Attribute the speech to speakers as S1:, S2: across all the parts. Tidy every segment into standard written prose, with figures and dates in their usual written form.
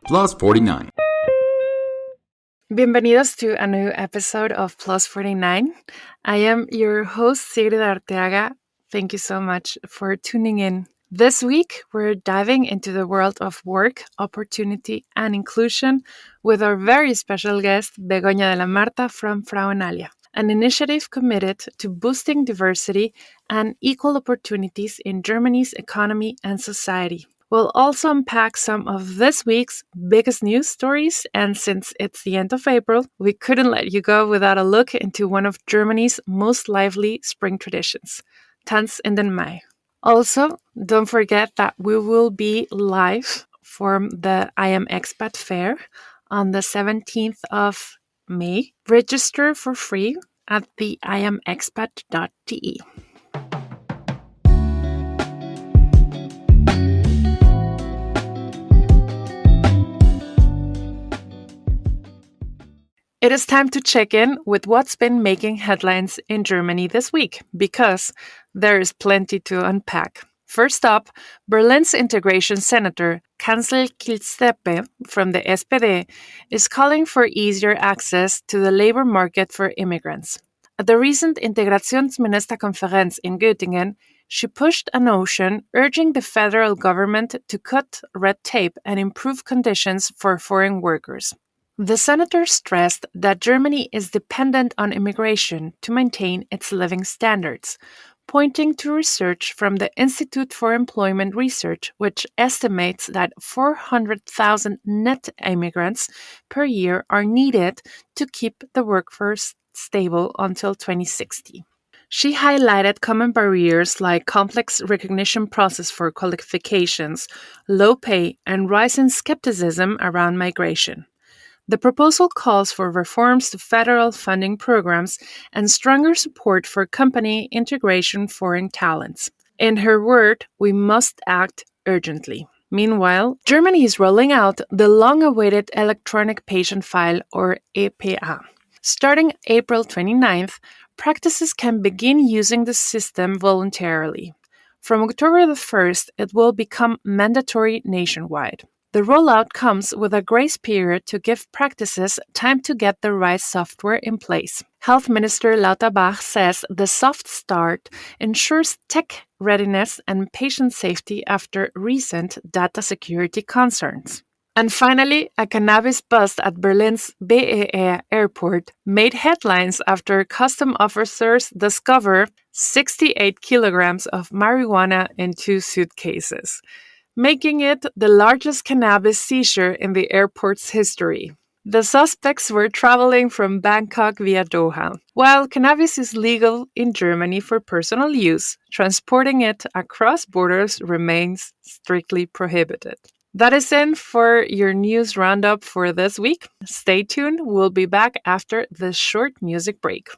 S1: Plus 49.
S2: Bienvenidos to a new episode of Plus 49. I am your host, Sigrid Arteaga. Thank you so much for tuning in. This week, we're diving into the world of work, opportunity, and inclusion with our very special guest, Begoña de la Marta from Frauenalia, an initiative committed to boosting diversity and equal opportunities in Germany's economy and society. We'll also unpack some of this week's biggest news stories, and since it's the end of April, we couldn't let you go without a look into one of Germany's most lively spring traditions, Tanz in den Mai. Also, don't forget that we will be live for the I Am Expat Fair on the 17th of May. Register for free at the iamexpat.de. It is time to check in with what's been making headlines in Germany this week, because there is plenty to unpack. First up, Berlin's integration senator, Kancel Kielsteppe from the SPD, is calling for easier access to the labor market for immigrants. At the recent Integrationsministerkonferenz in Göttingen, she pushed a motion urging the federal government to cut red tape and improve conditions for foreign workers. The senator stressed that Germany is dependent on immigration to maintain its living standards, pointing to research from the Institute for Employment Research, which estimates that 400,000 net immigrants per year are needed to keep the workforce stable until 2060. She highlighted common barriers like complex recognition process for qualifications, low pay, and rising skepticism around migration. The proposal calls for reforms to federal funding programs and stronger support for company integration foreign talents. In her word, we must act urgently. Meanwhile, Germany is rolling out the long-awaited electronic patient file, or EPA. Starting April 29th, practices can begin using the system voluntarily. From October the 1st, it will become mandatory nationwide. The rollout comes with a grace period to give practices time to get the right software in place. Health Minister Lauterbach says the soft start ensures tech readiness and patient safety after recent data security concerns. And finally, a cannabis bust at Berlin's BER airport made headlines after custom officers discover 68 kilograms of marijuana in 2 suitcases, making it the largest cannabis seizure in the airport's history. The suspects were traveling from Bangkok via Doha. While cannabis is legal in Germany for personal use, transporting it across borders remains strictly prohibited. That is it for your news roundup for this week. Stay tuned, we'll be back after this short music break.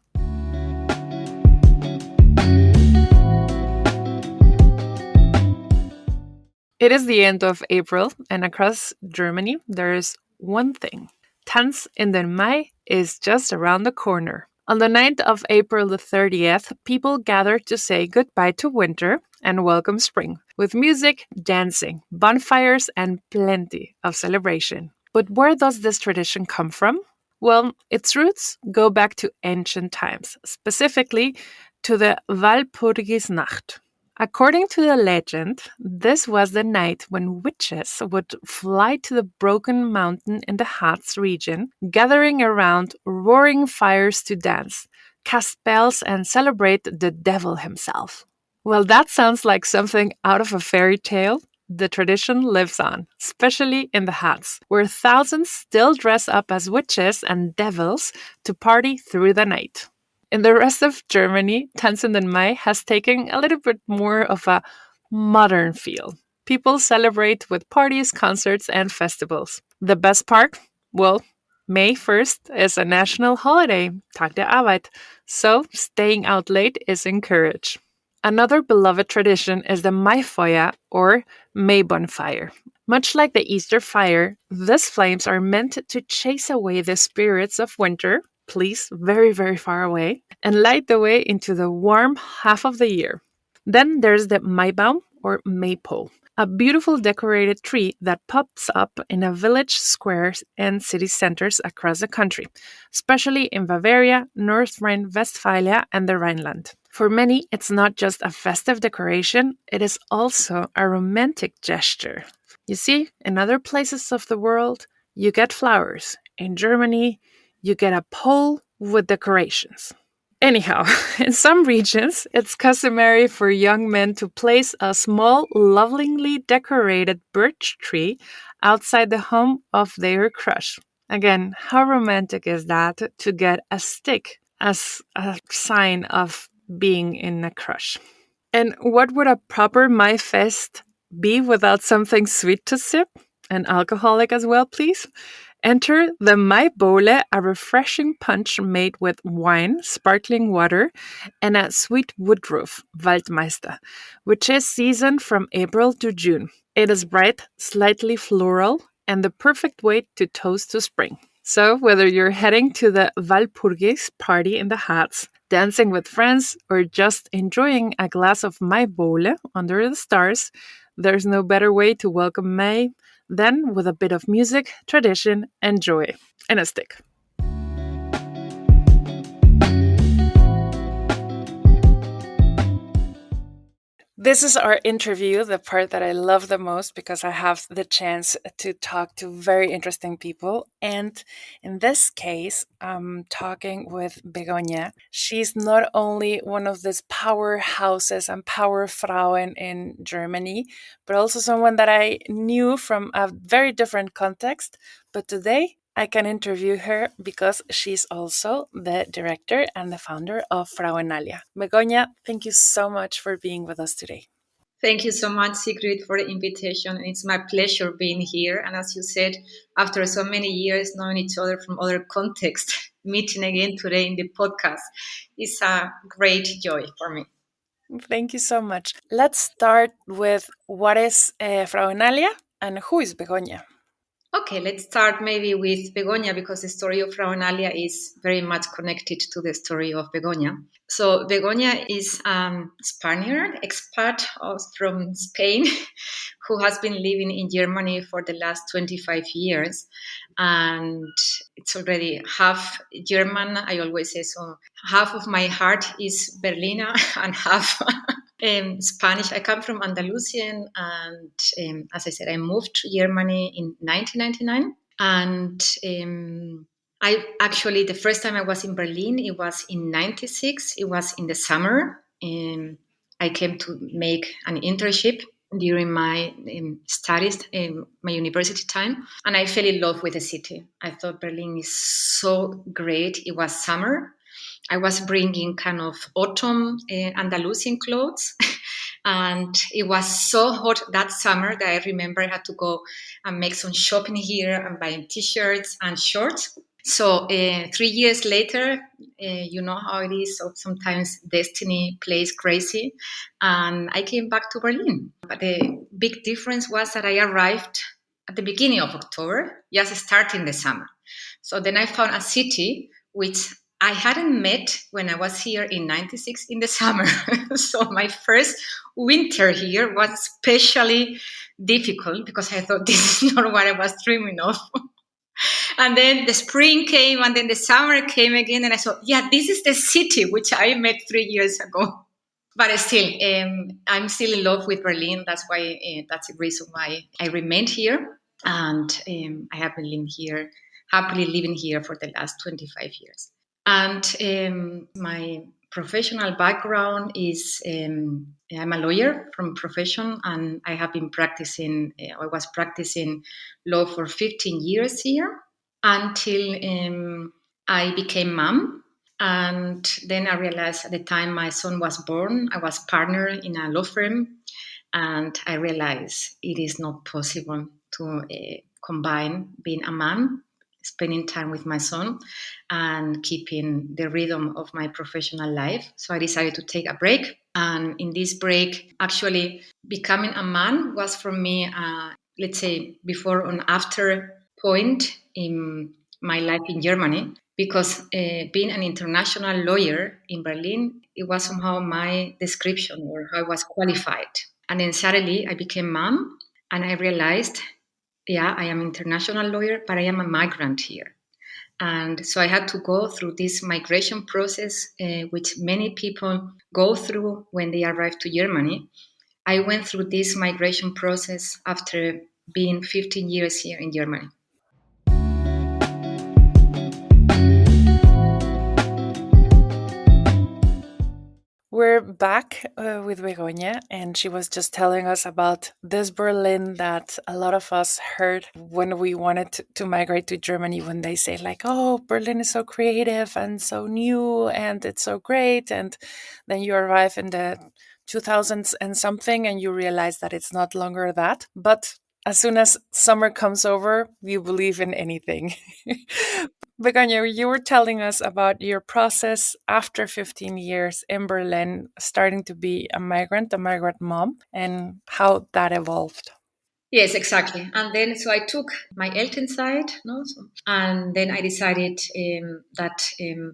S2: It is the end of April, and across Germany, there is one thing. Tanz in den Mai is just around the corner. On the 9th of April the 30th, people gather to say goodbye to winter and welcome spring, with music, dancing, bonfires, and plenty of celebration. But where does this tradition come from? Well, its roots go back to ancient times, specifically to the Walpurgisnacht. According to the legend, this was the night when witches would fly to the Broken Mountain in the Harz region, gathering around roaring fires to dance, cast spells, and celebrate the devil himself. Well, that sounds like something out of a fairy tale. The tradition lives on, especially in the Harz, where thousands still dress up as witches and devils to party through the night. In the rest of Germany, Tanz in den Mai has taken a little bit more of a modern feel. People celebrate with parties, concerts, and festivals. The best part? Well, May 1st is a national holiday, Tag der Arbeit, so staying out late is encouraged. Another beloved tradition is the Maifeuer, or May bonfire. Much like the Easter fire, these flames are meant to chase away the spirits of winter, please, very, very far away, and light the way into the warm half of the year. Then there's the Maibaum, or maypole. a beautiful decorated tree that pops up in a village squares and city centers across the country, especially in Bavaria, North Rhine-Westphalia, and the Rhineland. For many, it's not just a festive decoration, it is also a romantic gesture. You see, in other places of the world, you get flowers. In Germany, you get a pole with decorations. Anyhow, in some regions, it's customary for young men to place a small, lovingly decorated birch tree outside the home of their crush. Again, how romantic is that to get a stick as a sign of being in a crush? And what would a proper Mai Fest be without something sweet to sip? And alcoholic as well, please? Enter the Mai Bowle, a refreshing punch made with wine, sparkling water, and a sweet woodroof, Waldmeister, which is seasoned from April to June. It is bright, slightly floral, and the perfect way to toast to spring. So, whether you're heading to the Walpurgis party in the Harz, dancing with friends, or just enjoying a glass of Mai Bowle under the stars, there's no better way to welcome May than with a bit of music, tradition, and joy. And a stick. This is our interview, the part that I love the most because I have the chance to talk to very interesting people. And in this case, I'm talking with Begoña. She's not only one of these powerhouses and power Frauen in Germany, but also someone that I knew from a very different context. But today, I can interview her because she's also the director and the founder of Frauenalia. Begoña, thank you so much for being with us today.
S1: Thank you so much, Sigrid, for the invitation. It's my pleasure being here. And as you said, after so many years knowing each other from other contexts, meeting again today in the podcast is a great joy for me.
S2: Thank you so much. Let's start with what is Frauenalia and who is Begoña?
S1: Okay, let's start maybe with Begoña because the story of Frauenalia is very much connected to the story of Begoña. So Begoña is a Spaniard, expat from Spain, who has been living in Germany for the last 25 years. And it's already half German. I always say so. Half of my heart is Berliner and half Spanish. I come from Andalusian, and as I said, I moved to Germany in 1999. And I actually, the first time I was in Berlin, it was in 96. It was in the summer. I came to make an internship during my studies, my university time, and I fell in love with the city. I thought Berlin is so great. It was summer. I was bringing kind of autumn Andalusian clothes. And it was so hot that summer that I remember I had to go and make some shopping here and buying t-shirts and shorts. So 3 years later, you know how it is. So sometimes destiny plays crazy. And I came back to Berlin. But the big difference was that I arrived at the beginning of October, just starting the summer. So then I found a city which I hadn't met when I was here in 96 in the summer. So my first winter here was especially difficult because I thought this is not what I was dreaming of. And then the spring came and then the summer came again. And I thought, yeah, this is the city which I met 3 years ago. But still, I'm still in love with Berlin. That's why, that's the reason why I remained here. And I have been living here, happily living here for the last 25 years. And my professional background is I'm a lawyer from profession, and I have been practicing, I was practicing law for 15 years here until I became mom. And then I realized at the time my son was born, I was partner in a law firm, and I realized it is not possible to combine being a mom, spending time with my son, and keeping the rhythm of my professional life. So I decided to take a break. And in this break, actually becoming a man was for me, let's say, before and after point in my life in Germany, because being an international lawyer in Berlin, it was somehow my description or how I was qualified. And then suddenly I became mom, and I realized, yeah, I am an international lawyer, but I am a migrant here. And so I had to go through this migration process, which many people go through when they arrive to Germany. I went through this migration process after being 15 years here in Germany.
S2: We're back with Begoña, and she was just telling us about this Berlin that a lot of us heard when we wanted to migrate to Germany, when they say, like, oh, Berlin is so creative and so new and it's so great. And then you arrive in the 2000s and something, and you realize that it's not longer that. But as soon as summer comes over, you believe in anything. Begoña, you were telling us about your process after 15 years in Berlin, starting to be a migrant mom, and how that evolved.
S1: Yes, exactly. And then, so I took my Elternzeit, no? And then I decided that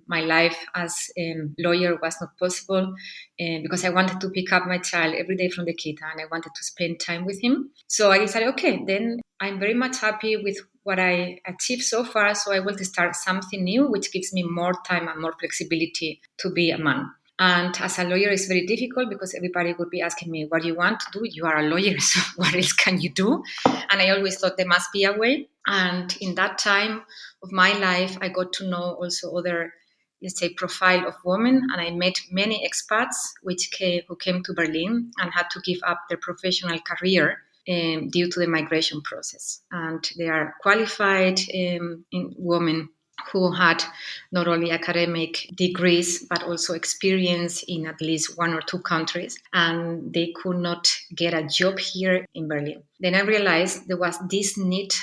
S1: my life as lawyer was not possible because I wanted to pick up my child every day from the kita and I wanted to spend time with him. So I decided, okay, then I'm very much happy with what I achieved so far. So I will start something new, which gives me more time and more flexibility to be a mom. And as a lawyer, it's very difficult because everybody would be asking me, what do you want to do? You are a lawyer, so what else can you do? And I always thought there must be a way. And in that time of my life, I got to know also other, let's say, profile of women. And I met many expats who came to Berlin and had to give up their professional career due to the migration process. And they are qualified in women who had not only academic degrees, but also experience in at least one or two countries. And they could not get a job here in Berlin. Then I realized there was this need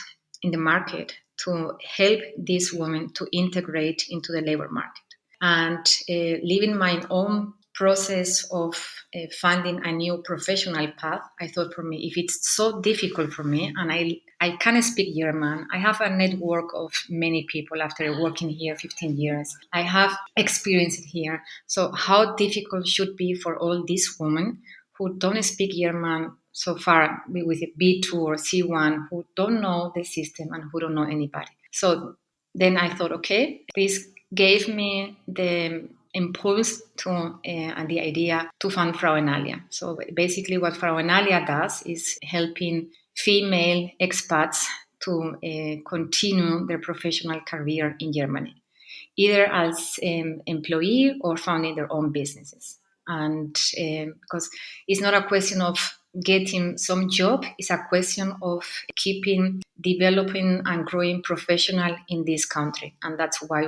S1: in the market to help these women to integrate into the labor market. And living my own process of finding a new professional path, I thought, for me, if it's so difficult for me and I can speak German, I have a network of many people after working here 15 years. I have experience here. So how difficult should be for all these women who don't speak German so far with a B2 or C1, who don't know the system and who don't know anybody. So then I thought, okay, this gave me the impulse to and the idea to found Frauenalia. So basically what Frauenalia does is helping female expats to continue their professional career in Germany, either as employee or founding their own businesses. And because it's not a question of getting some job, it's a question of keeping developing and growing professional in this country. And that's why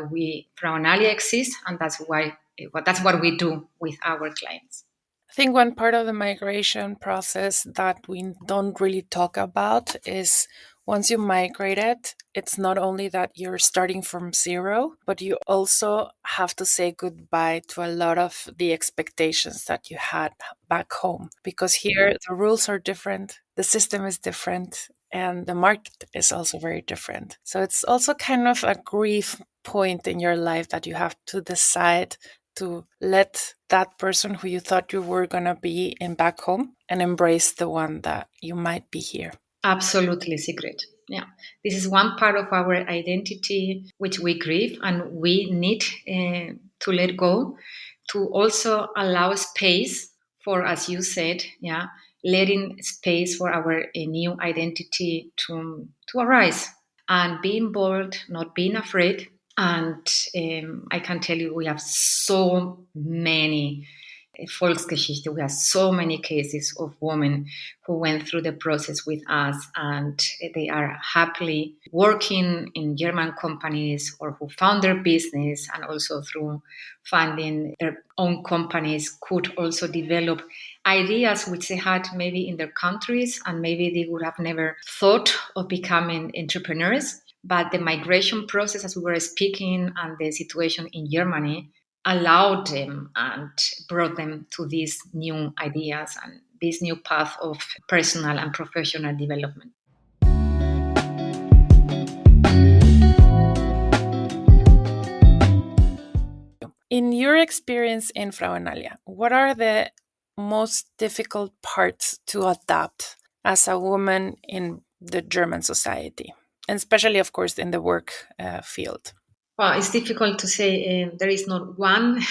S1: Frauenalia exists, and that's what we do with our clients.
S2: I think one part of the migration process that we don't really talk about is once you migrated, it's not only that you're starting from zero, but you also have to say goodbye to a lot of the expectations that you had back home. Because here the rules are different, the system is different, and the market is also very different. So it's also kind of a grief point in your life that you have to decide to let that person who you thought you were going to be in back home and embrace the one that you might be here.
S1: Absolutely, Sigrid. Yeah, this is one part of our identity which we grieve and we need to let go, to also allow space for, as you said, yeah, letting space for our new identity to arise and being bold, not being afraid. And I can tell you, we have so many Volksgeschichte. We have so many cases of women who went through the process with us and they are happily working in German companies or who found their business and also through funding their own companies could also develop ideas which they had maybe in their countries and maybe they would have never thought of becoming entrepreneurs. But the migration process, as we were speaking, and the situation in Germany allowed them and brought them to these new ideas and this new path of personal and professional development.
S2: In your experience in Frauenalia, what are the most difficult parts to adapt as a woman in the German society, and especially, of course, in the work field?
S1: Well, it's difficult to say. There is not one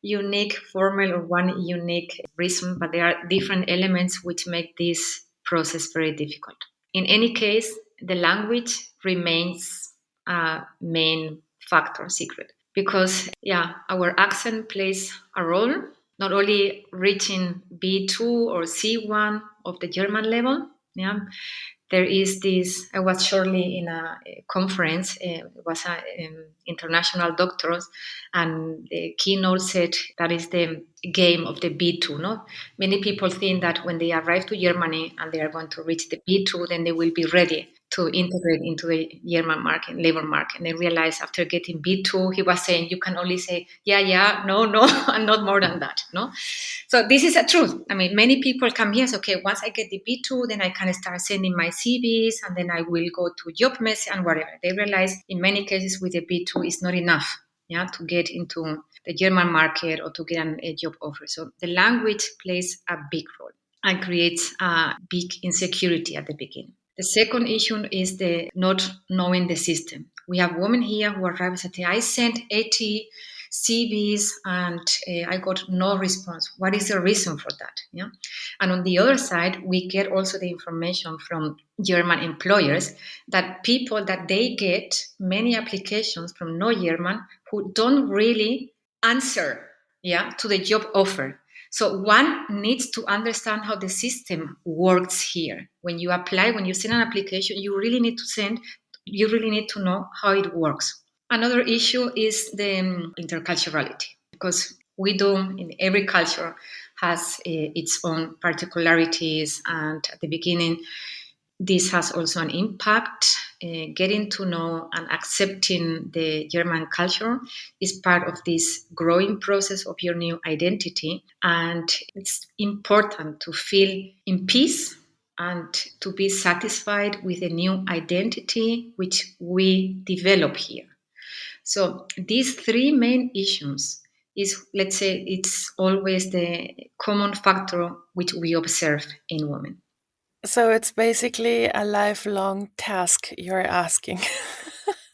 S1: unique formula or one unique reason, but there are different elements which make this process very difficult. In any case, the language remains a main factor, secret, because our accent plays a role. Not only reaching B2 or C1 of the German level, there is this. I was shortly in a conference. It was international doctors, and the keynote said that is the game of the B2. No, many people think that when they arrive to Germany and they are going to reach the B2, then they will be ready to integrate into the German market, labor market. And they realized after getting B2, he was saying you can only say yeah, no, and not more than that. No, so this is a truth. I mean, many people come here. Okay, once I get the B2, then I can start sending my CVs, and then I will go to job mess and whatever. They realize in many cases with the B2 is not enough, to get into the German market or to get a job offer. So the language plays a big role and creates a big insecurity at the beginning. The second issue is the not knowing the system. We have women here who arrive and say, I sent 80 CVs and I got no response. What is the reason for that? Yeah. And on the other side, we get also the information from German employers that people that they get many applications from no German who don't really answer to the job offer. So one needs to understand how the system works here. When you apply, when you send an application, you really need to know how it works. Another issue is the interculturality, because we do, in every culture has its own particularities, and at the beginning, this has also an impact. Getting to know and accepting the German culture is part of this growing process of your new identity. And it's important to feel in peace and to be satisfied with the new identity which we develop here. So these three main issues is, let's say, it's always the common factor which we observe in women.
S2: So it's basically a lifelong task you're asking.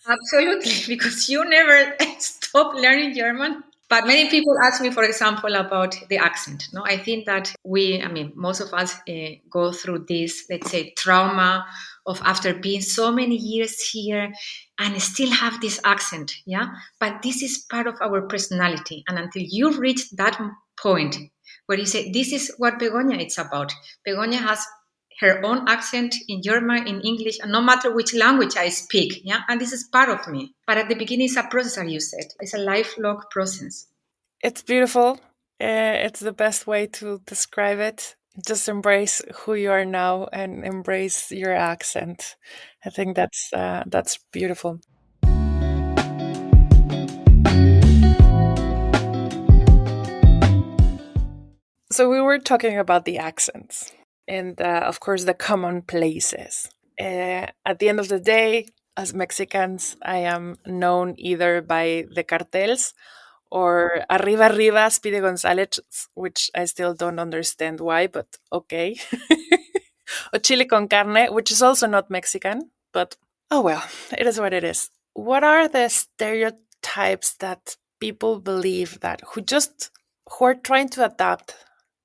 S1: Absolutely, because you never stop learning German. But many people ask me, for example, about the accent. No, I think that most of us go through this, let's say, trauma of after being so many years here and still have this accent. Yeah, but this is part of our personality, and until you reach that point where you say, "This is what Begoña is about." Begoña has her own accent in German, in English, and no matter which language I speak, and this is part of me. But at the beginning, it's a process, as you said. It's a lifelong process.
S2: It's beautiful. It's the best way to describe it. Just embrace who you are now and embrace your accent. I think that's beautiful. So we were talking about the accents and, of course, the common places. At the end of the day, as Mexicans, I am known either by the cartels or Arriba Arriba Speedy Gonzalez, which I still don't understand why, but okay. Or Chile con carne, which is also not Mexican, but oh well, it is what it is. What are the stereotypes that people believe that who are trying to adapt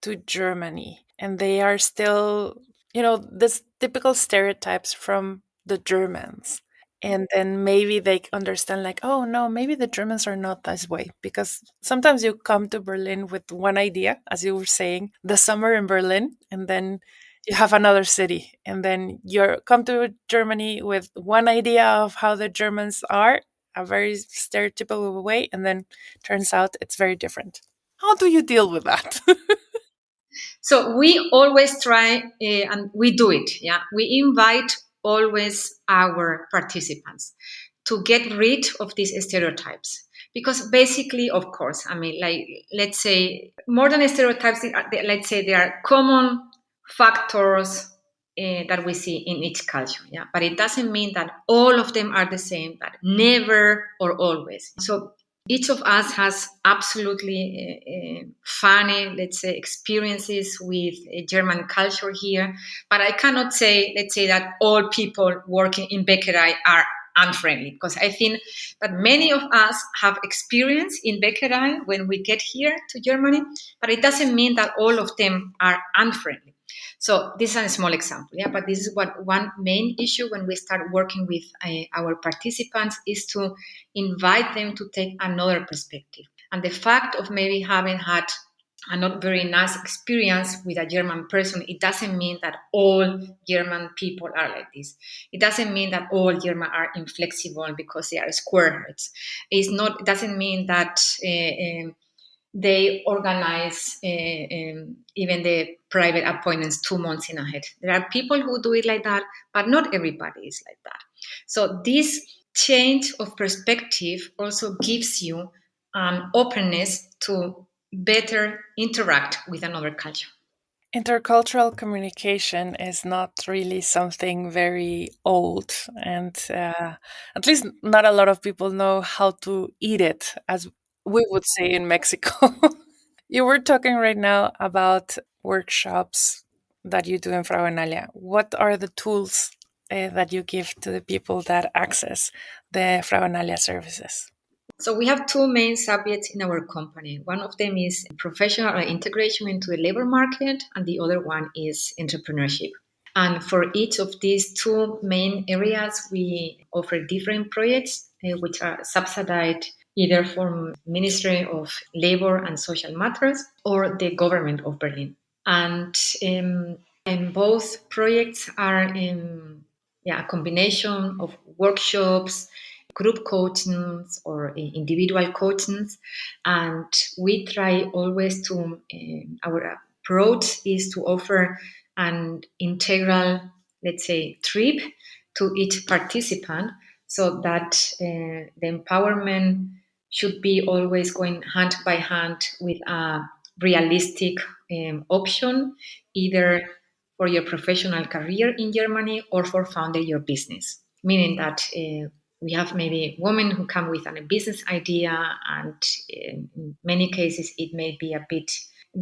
S2: to Germany and they are still, this typical stereotypes from the Germans? And then maybe they understand, like, oh no, maybe the Germans are not this way. Because sometimes you come to Berlin with one idea, as you were saying, the summer in Berlin, and then you have another city. And then you come to Germany with one idea of how the Germans are, a very stereotypical way, and then turns out it's very different. How do you deal with that?
S1: So we always try, and we do it. Yeah, we invite always our participants to get rid of these stereotypes, because basically, of course, like, let's say, more than stereotypes, let's say there are common factors that we see in each culture. Yeah, but it doesn't mean that all of them are the same, but never or always. So Each of us has absolutely funny, let's say, experiences with German culture here. But I cannot say, let's say, that all people working in Bäckerei are unfriendly, because I think that many of us have experience in Bäckerei when we get here to Germany, but it doesn't mean that all of them are unfriendly. So this is a small example, yeah. But this is what one main issue when we start working with our participants is to invite them to take another perspective. And the fact of maybe having had a not very nice experience with a German person, it doesn't mean that all German people are like this. It doesn't mean that all German are inflexible because they are squareheads. It doesn't mean that they organize even the private appointments 2 months in ahead. There are people who do it like that, but not everybody is like that. So this change of perspective also gives you an openness to better interact with another culture.
S2: Intercultural communication is not really something very old, and at least not a lot of people know how to eat it, as we would say in Mexico. You were talking right now about workshops that you do in Frauenalia. What are the tools that you give to the people that access the Frauenalia services?
S1: So we have two main subjects in our company. One of them is professional integration into the labor market, and the other one is entrepreneurship. And for each of these two main areas, we offer different projects which are subsidized either from Ministry of Labor and Social Matters or the government of Berlin. And both projects are a combination of workshops, group coachings, or individual coachings. And we try always to, our approach is to offer an integral, let's say, trip to each participant so that the empowerment should be always going hand by hand with a realistic option, either for your professional career in Germany or for founding your business. Meaning that we have maybe women who come with a business idea, and in many cases it may be a bit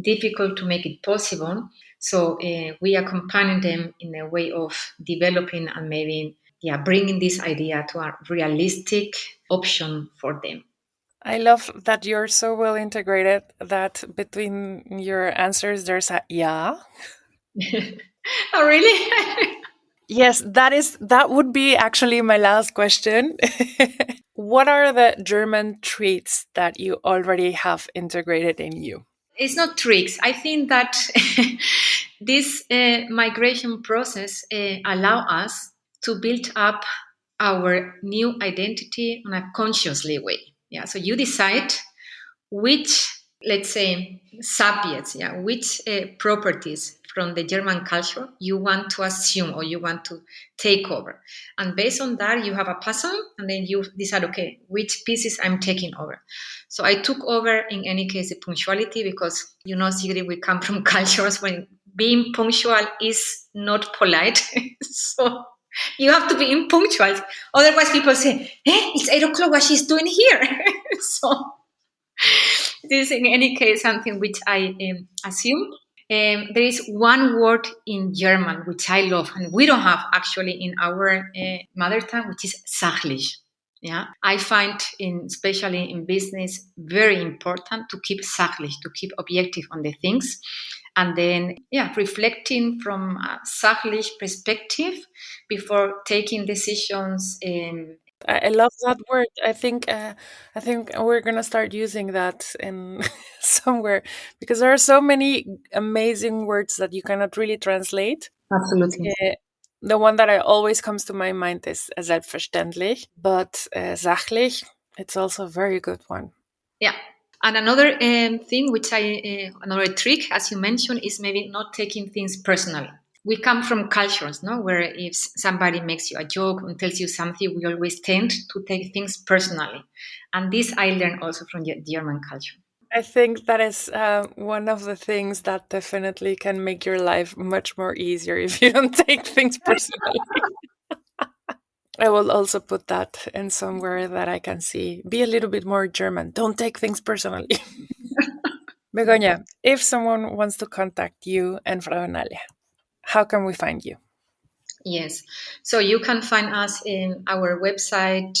S1: difficult to make it possible. So we accompany them in a way of developing and maybe bringing this idea to a realistic option for them.
S2: I love that you're so well integrated that between your answers there's a yeah.
S1: Oh, really?
S2: Yes, that would be actually my last question. What are the German traits that you already have integrated in you?
S1: It's not tricks. I think that this migration process allow us to build up our new identity on a consciously way. Yeah. So you decide which, let's say, subjects, which properties from the German culture you want to assume or you want to take over. And based on that, you have a puzzle, and then you decide, okay, which pieces I'm taking over. So I took over, in any case, the punctuality, because, Sigrid, we come from cultures when being punctual is not polite. So you have to be impunctual. Otherwise, people say, it's 8 o'clock, what she's doing here. So this is, in any case, something which I assume. There is one word in German which I love, and we don't have actually in our mother tongue, which is sachlich. Yeah, I find, especially in business, very important to keep sachlich, to keep objective on the things, and then reflecting from a sachlich perspective before taking decisions.
S2: I love that word. I think we're gonna start using that in somewhere because there are so many amazing words that you cannot really translate.
S1: Absolutely.
S2: The one that I always comes to my mind is selbstverständlich, but sachlich, it's also a very good one.
S1: Yeah. And another thing, another trick, as you mentioned, is maybe not taking things personally. We come from cultures, no, where if somebody makes you a joke and tells you something, we always tend to take things personally. And this I learned also from the German culture.
S2: I think that is one of the things that definitely can make your life much more easier if you don't take things personally. I will also put that in somewhere that I can see. Be a little bit more German. Don't take things personally. Begoña, if someone wants to contact you and Frauenalia, how can we find you?
S1: Yes. So you can find us in our website,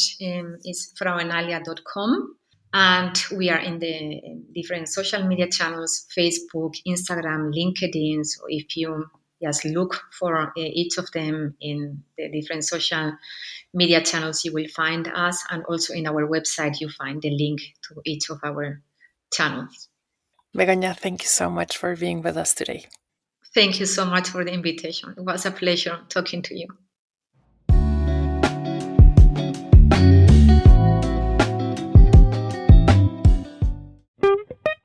S1: is frauenalia.com. And we are in the different social media channels, Facebook, Instagram, LinkedIn. So if you just look for each of them in the different social media channels, you will find us. And also in our website, you find the link to each of our channels.
S2: Begoña, thank you so much for being with us today.
S1: Thank you so much for the invitation. It was a pleasure talking to you.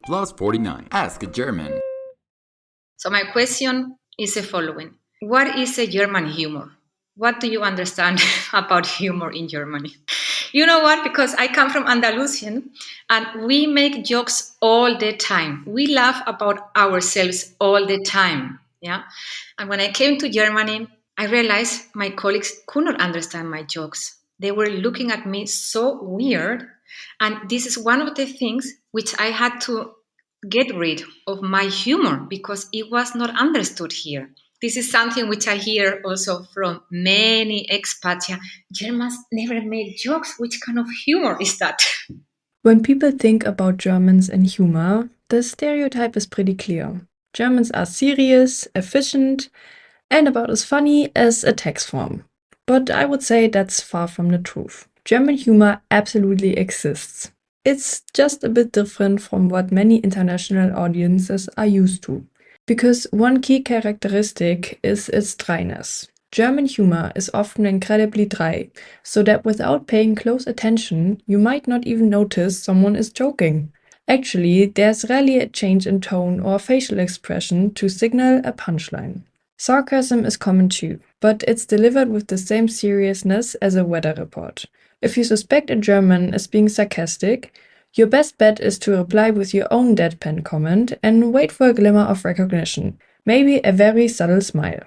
S3: Plus 49. Ask a German.
S1: So my question is the following. What is a German humor? What do you understand about humor in Germany? You know what? Because I come from Andalusian and we make jokes all the time. We laugh about ourselves all the time. Yeah. And when I came to Germany, I realized my colleagues could not understand my jokes. They were looking at me so weird. And this is one of the things which I had to get rid of my humor because it was not understood here. This is something which I hear also from many expats. Yeah, Germans never make jokes. Which kind of humor is that?
S4: When people think about Germans and humor, the stereotype is pretty clear. Germans are serious, efficient, and about as funny as a text form. But I would say that's far from the truth. German humor absolutely exists. It's just a bit different from what many international audiences are used to. Because one key characteristic is its dryness. German humor is often incredibly dry, so that without paying close attention, you might not even notice someone is joking. Actually, there's rarely a change in tone or facial expression to signal a punchline. Sarcasm is common too, but it's delivered with the same seriousness as a weather report. If you suspect a German is being sarcastic, your best bet is to reply with your own deadpan comment and wait for a glimmer of recognition, maybe a very subtle smile.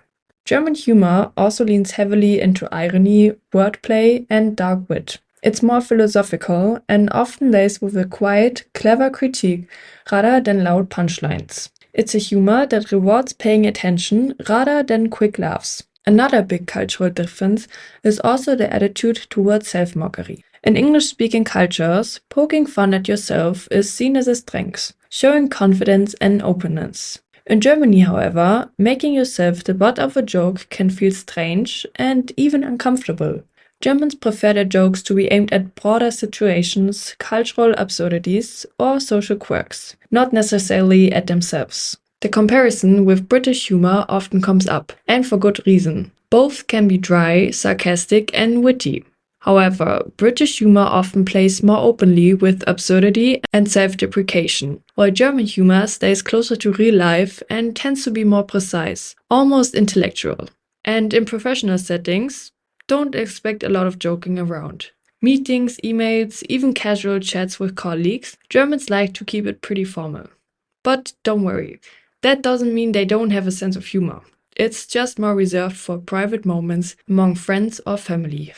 S4: German humor also leans heavily into irony, wordplay, and dark wit. It's more philosophical and often lays with a quiet, clever critique rather than loud punchlines. It's a humor that rewards paying attention rather than quick laughs. Another big cultural difference is also the attitude towards self-mockery. In English-speaking cultures, poking fun at yourself is seen as a strength, showing confidence and openness. In Germany, however, making yourself the butt of a joke can feel strange and even uncomfortable. Germans prefer their jokes to be aimed at broader situations, cultural absurdities, or social quirks, not necessarily at themselves. The comparison with British humor often comes up, and for good reason. Both can be dry, sarcastic, and witty. However, British humor often plays more openly with absurdity and self-deprecation, while German humor stays closer to real life and tends to be more precise, almost intellectual. And in professional settings, don't expect a lot of joking around. Meetings, emails, even casual chats with colleagues, Germans like to keep it pretty formal. But don't worry, that doesn't mean they don't have a sense of humor. It's just more reserved for private moments among friends or family.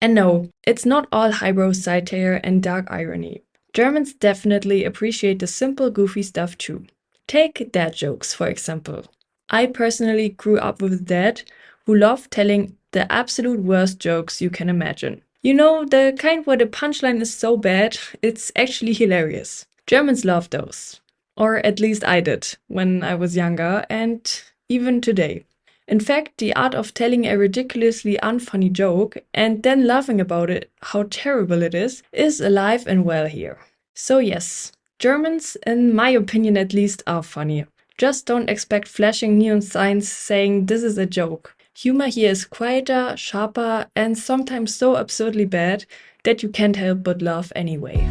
S4: And no, it's not all highbrow satire and dark irony. Germans definitely appreciate the simple, goofy stuff too. Take dad jokes, for example. I personally grew up with a dad who loved telling the absolute worst jokes you can imagine. You know, the kind where the punchline is so bad, it's actually hilarious. Germans love those. Or at least I did when I was younger and even today. In fact, the art of telling a ridiculously unfunny joke and then laughing about it, how terrible it is alive and well here. So yes, Germans, in my opinion at least, are funny. Just don't expect flashing neon signs saying this is a joke. Humor here is quieter, sharper, and sometimes so absurdly bad that you can't help but laugh anyway.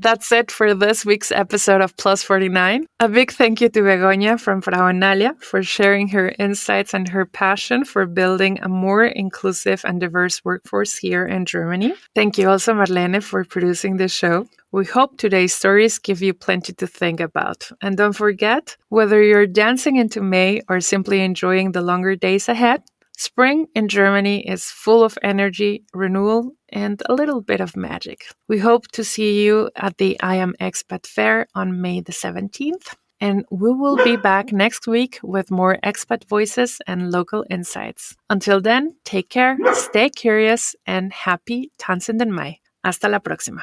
S2: that's it for this week's episode of Plus 49. A big thank you to Begoña from Frauenalia for sharing her insights and her passion for building a more inclusive and diverse workforce here in Germany. Thank you also, Marlene, for producing this show. We hope today's stories give you plenty to think about. And don't forget, whether you're dancing into May or simply enjoying the longer days ahead, spring in Germany is full of energy, renewal, and a little bit of magic. We hope to see you at the I Am Expat Fair on May the 17th. And we will be back next week with more expat voices and local insights. Until then, take care, stay curious, and happy Tanz in den Mai. Hasta la próxima.